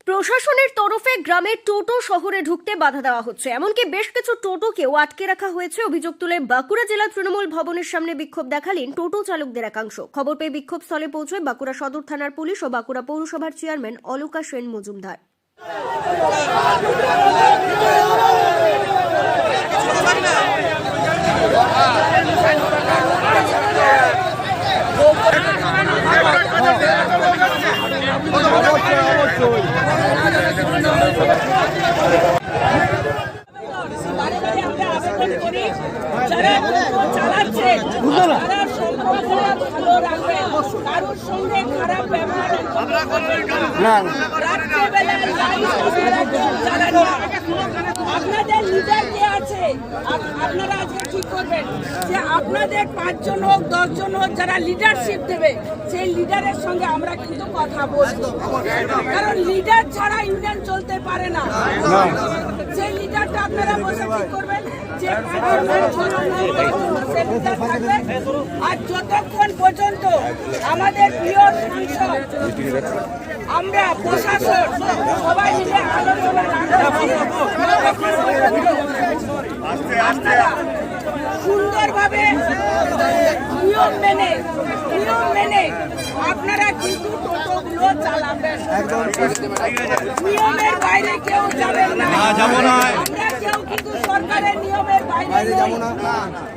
প্রশাসনের তরফে গ্রামের টোটো শহরে ঢুকতে বাধা দেওয়া হচ্ছে, এমনকি বেশ কিছু টোটোকেও আটকে রাখা হয়েছে। অভিযোগ তুলে বাঁকুড়া জেলা তৃণমূল ভবনের সামনে বিক্ষোভ দেখালেন টোটো চালকদের একাংশ। খবর পেয়ে বিক্ষোভ স্থলে পৌঁছয় বাঁকুড়া সদর থানার পুলিশ ও বাঁকুড়া পৌরসভার চেয়ারম্যান অলকা সেন মজুমদার। যারা চালাচ্ছে তারা সম্পর্ক ভালো রাখবেন, কারোর সঙ্গে খারাপ ব্যবহার রাত্রেবেলায় চালান না। আপনাদের লিডার কে আছে, আপনারা আজকে ঠিক করবেন যে আপনাদের 5 জন হোক 10 জন হোক যারা লিডারশিপ দেবে, সেই লিডারের সঙ্গে আমরা কিন্তু কথা বলবো, কারণ লিডার ছাড়া ইউনিয়ন চলতে পারে না। সেই লিডারটা আপনারা বসে ঠিক করবেন যে আর যতক্ষণ পর্যন্ত আমাদের প্রিয় সাংসদ আমরা প্রশাসন সবাই মিলে আলোচনা সুন্দরভাবে নিয়ম মেনে আপনারা কিন্তু টোটোগুলো চালাবেন। নিয়মের বাইরে কেউ যাবেন না, আমরা কেউ কিন্তু সরকারের নিয়মের বাইরে যাব না।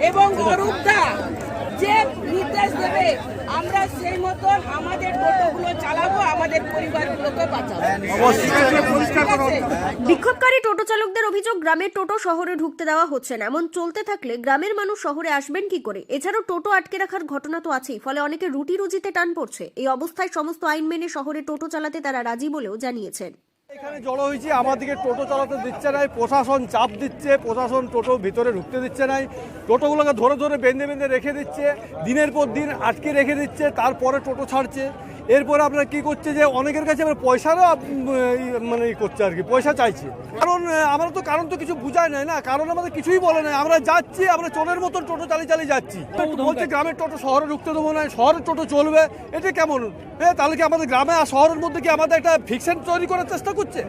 এবং অরূপদা যে নির্দেশ দেবে আমরা সেই মতো আমাদের টোটোগুলো চালাবো, আমাদের পরিবারগুলোকে বাঁচাবো। বিক্ষোভকারী টোটো চালকদের অভিযোগ, গ্রামের টোটো শহরে ঢুকতে দেওয়া হচ্ছে না। এমন চলতে থাকলে গ্রামের মানুষ শহরে আসবেন কি করে? এছাড়াও টোটো আটকে রাখার ঘটনা তো আছেই, ফলে অনেকে রুটি রুজিতে টান পড়ছে। এই অবস্থায় সমস্ত আইন মেনে শহরে টোটো চালাতে তারা রাজি বলেও জানিয়েছেন। এখানে জড়ো হয়েছি, আমাদেরকে টোটো চালাতে দিচ্ছে নাই, প্রশাসন চাপ দিচ্ছে, প্রশাসন টোটো ভিতরে ঢুকতে দিচ্ছে নাই, টোটোগুলোকে ধরে ধরে বেঁধে রেখে দিচ্ছে, দিনের পর দিন আটকে রেখে দিচ্ছে, তারপরে টোটো ছাড়ছে। এরপরে আপনারা কি করছে যে অনেকের কাছে আবার পয়সারও মানে করছে আর কি, পয়সা চাইছে। কারণ আমরা তো কারণ তো কিছু বুঝাই নাই না, কারণ আমাদের কিছুই বলে নাই, আমরা যাচ্ছি, আমরা চোরের মতন টোটো চালিয়ে যাচ্ছি। বলছে গ্রামের টোটো শহরে ঢুকতে দেবো না, শহরের টোটো চলবে, এটা কেমন? হ্যাঁ, তাহলে কি আমাদের গ্রামে আর শহরের মধ্যে কি আমাদের একটা ফিকশন তৈরি করার চেষ্টা করছে?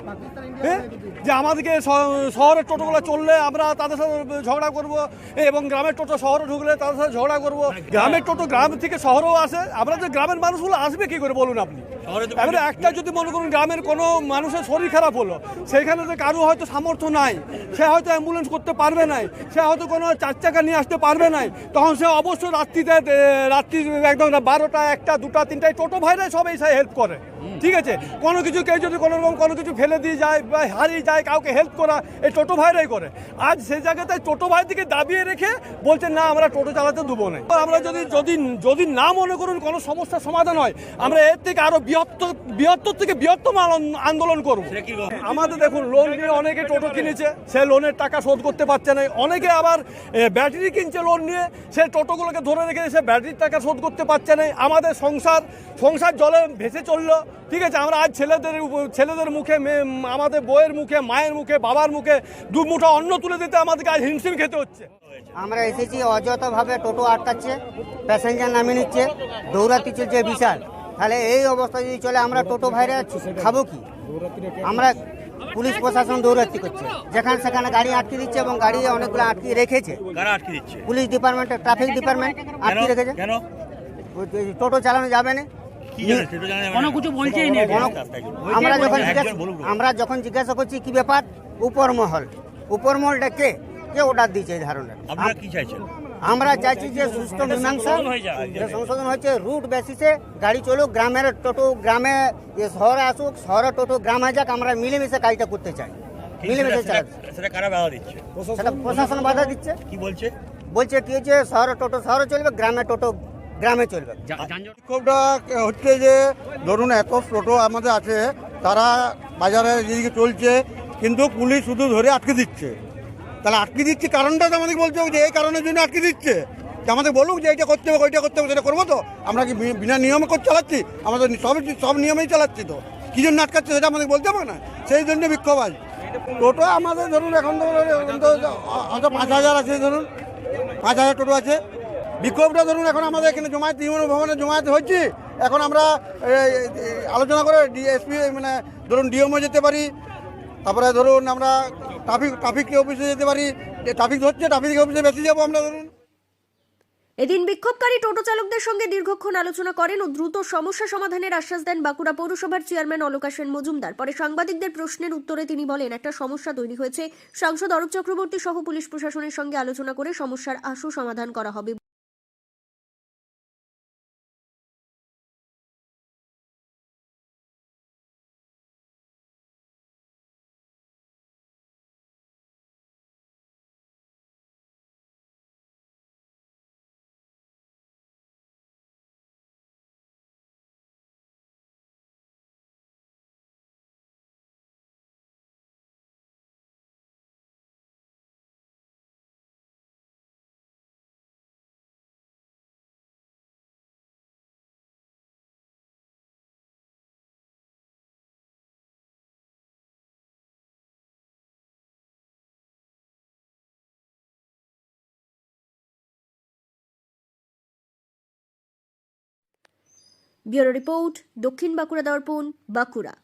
হ্যাঁ, যে আমাদেরকে শহরের টোটোগুলো চললে আমরা তাদের সাথে ঝগড়া করবো, এবং গ্রামের টোটো শহরে ঢুকলে তাদের সাথে ঝগড়া করবো। গ্রামের টোটো গ্রাম থেকে শহরেও আসে, আমরা যে গ্রামের মানুষগুলো আসবে কি করে বলুন আপনি? এবারে একটা যদি মনে করুন গ্রামের কোনো মানুষের শরীর খারাপ হলো, সেইখানে যে কারো হয়তো সামর্থ্য নাই, সে হয়তো অ্যাম্বুলেন্স করতে পারবে নাই, সে হয়তো কোনো 4 চাকা নিয়ে আসতে পারবে নাই, তখন সে অবশ্যই রাত্রি একদম 12টা 1টা 2টা 3টায় টোটো ভাইরাই সব এসে হেল্প করে। ঠিক আছে, কোনো কিছু কেউ যদি কোনো রকম কোনো কিছু ফেলে দিয়ে যায় বা হারিয়ে যায়, কাউকে হেল্প করা এই টোটো ভাইরাই করে। আজ সেই জায়গাতে টোটো ভাই দিকে দাবিয়ে রেখে বলছে না আমরা টোটো চালাতে দেবো না। আমরা যদি না মনে করুন কোনো সমস্যার সমাধান হয়, আমরা এর থেকে আরো বৃহত্তর থেকে বৃহত্তম আন্দোলন করব। আমাদের দেখুন লোন নিয়ে অনেকে টোটো কিনেছে, সে লোনের টাকা শোধ করতে পারছে না। অনেকে আবার ব্যাটারি কিনছে লোন নিয়ে, সে টোটোগুলোকে ধরে রেখে সে ব্যাটারির টাকা শোধ করতে পারছে না। আমাদের সংসার জলে ভেসে চললো। ঠিক আছে, আমরা আজ ছেলেদের মুখে, আমাদের বইয়ের মুখে, মায়ের মুখে, বাবার মুখে 2 মুঠো অন্ন তুলে দিতে আমাদেরকে আজ হিমশিম খেতে হচ্ছে। আমরা এসেছি, অযথাভাবে টোটো আটকাচ্ছে, প্যাসেঞ্জার নামিয়ে নিচ্ছে, দৌড়াতে চলছে বিশাল। তাহলে এই অবস্থা যদি চলে আমরা টোটো ভাইরা খাবো কি? আমরা পুলিশ প্রশাসন দৌড়াতি করছে, যেখানে সেখানে গাড়ি আটকে দিচ্ছে, এবং গাড়ি অনেকগুলো আটকে রেখেছে। পুলিশ ডিপার্টমেন্ট, ট্রাফিক ডিপার্টমেন্ট আটকে রেখেছে। টোটো চালানো যাবে না, আমরা যখন জিজ্ঞাসা করছি কি ব্যাপার, উপর মহলটা কে অর্ডার দিয়েছে এই ধরনের। আমরা চাইছি যে সুস্থ মীমাংসা সংশোধন হচ্ছে, রুট বেসিসে গাড়ি চলুক, গ্রামের টোটো গ্রামে, শহরে আসুক, শহরের টোটো গ্রামে যাক, আমরা মিলেমিশে কাজটা করতে চাই। মিলেমিশে সেটা প্রশাসন বাধা দিচ্ছে। কি বলছে কি যে শহরের টোটো শহরে চলবে, গ্রামের টোটো গ্রামে চলবে। বিক্ষোভটা হচ্ছে যে ধরুন এত টোটো আমাদের আছে, তারা বাজারে যেদিকে চলছে, কিন্তু পুলিশ শুধু ধরে আটকে দিচ্ছে। তাহলে আটকে দিচ্ছে কারণটা তো আমাদের বলতে হবে যে এই কারণের জন্য আটকে দিচ্ছে। যে আমাদের বলুক যে এটা করতে হবে, ওইটা করতে হবে, সেটা করবো তো। আমরা কি বিনা নিয়মে চালাচ্ছি? আমাদের সব নিয়মেই চালাচ্ছি, তো কী জন্য আটকাচ্ছে সেটা আমাদের বলতে হবে না। সেই জন্য বিক্ষোভ আজ। টোটো আমাদের ধরুন এখন তো 5000 আছে, ধরুন 5000 টোটো আছে। বিক্ষোভটা ধরুন এখন আমাদের এখানে জমায়েত তৃণমূল ভবনে জমায়েত হচ্ছে। এখন আমরা আলোচনা করে ডিএসপি মানে ধরুন ডিএমও যেতে পারি, তারপরে ধরুন আমরা ট্রাফিক অফিসে যেতে পারি, ট্রাফিক ধরছে ট্রাফিক অফিসে বেশি যাবো আমরা ধরুন। এদিন বিক্ষোভকারী টোটো চালকদের সঙ্গে দীর্ঘক্ষণ আলোচনা করেন ও দ্রুত সমস্যা সমাধানের আশ্বাস দেন বাঁকুড়া পৌরসভার চেয়ারম্যান অলোকা সেন মজুমদার। পরে সাংবাদিকদের প্রশ্নের উত্তরে তিনি বলেন, একটা সমস্যা তৈরি হয়েছে, সাংসদ অরূপ চক্রবর্তী সহ পুলিশ প্রশাসনের সঙ্গে আলোচনা করে সমস্যার আশু সমাধান করা হবে। ব্যুরো রিপোর্ট, দক্ষিণ বাঁকুড়া দর্পণ, বাঁকুড়া।